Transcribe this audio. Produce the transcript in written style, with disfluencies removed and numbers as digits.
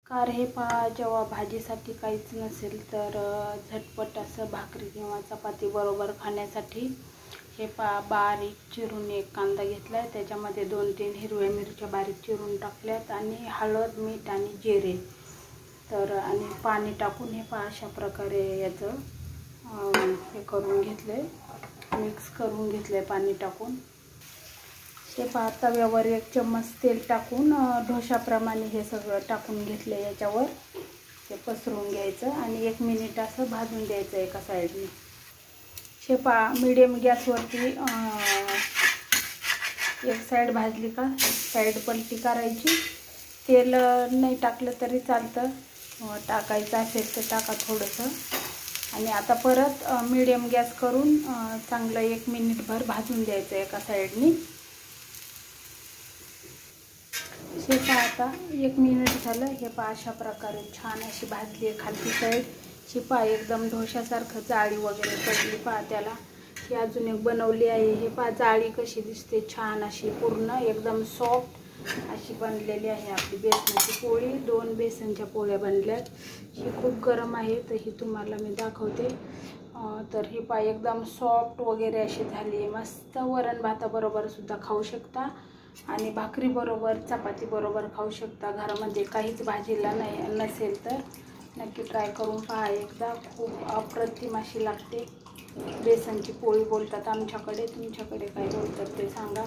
Car हे पहा, जेव्हा भाजीसाठी काहीच नसेल तर झटपट असं भाकरी किंवा चपाती बरोबर खाण्यासाठी हे पहा, बारीक चिरून एक कांदा घेतला आहे, त्याच्यामध्ये 2-3 हिरव्या मिरच्या बारीक चिरून टाकल्यात आणि हळद, मीठ आणि जिरे तर आणि पाणी टाकून हे पहा अशा प्रकारे याचं हे करून घेतले, मिक्स करून घेतले पाणी टाकून। हे पहा, तव्यावर 1 चम्मच तेल टाकून ढोशाप्रमाणे हे सगळं टाकून घेतले, याच्यावर ते पसरून घ्यायचं आणि 1 मिनिट असं भाजून द्यायचं एका साईडने। हे पहा, मीडियम गॅसवरती एक साईड भाजली का साईड पलटी करायची। तेल नाही टाकलं तरी चालतं, टाकायचं असेल तर टाका थोडंसं। आणि आता परत मीडियम गॅस करून चांगलं 1 मिनिटभर भाजून द्यायचं एका साईडनी। हे पहा, आता 1 मिनिट झालं। हे पहा अशा प्रकारे छान अशी भाजली आहे खालची साईड। ही पहा एकदम ढोशासारखं जाळी वगैरे पडली पहा त्याला। ही अजून एक बनवली आहे, हे पहा जाळी कशी दिसते, छान अशी पूर्ण एकदम सॉफ्ट अशी बनलेली आहे आपली बेसनाची पोळी। 2 बेसनच्या पोळ्या बनल्यात। ही खूप गरम आहे तर ही तुम्हाला मी दाखवते। तर ही पहा एकदम सॉफ्ट वगैरे अशी झाली आहे, मस्त वरण भाताबरोबर सुद्धा खाऊ शकता आणि भाकरी बरोबर चपाती बरोबर खाऊ शकता। घरामध्ये काहीच भाजीला नसेल तर नक्की ट्राय करून पहा एकदा, खूप अप्रतिम अशी लागते। बेसनची पोळी बोलतात आमच्याकडे, तुमच्याकडे काय बोलतात ते सांगा।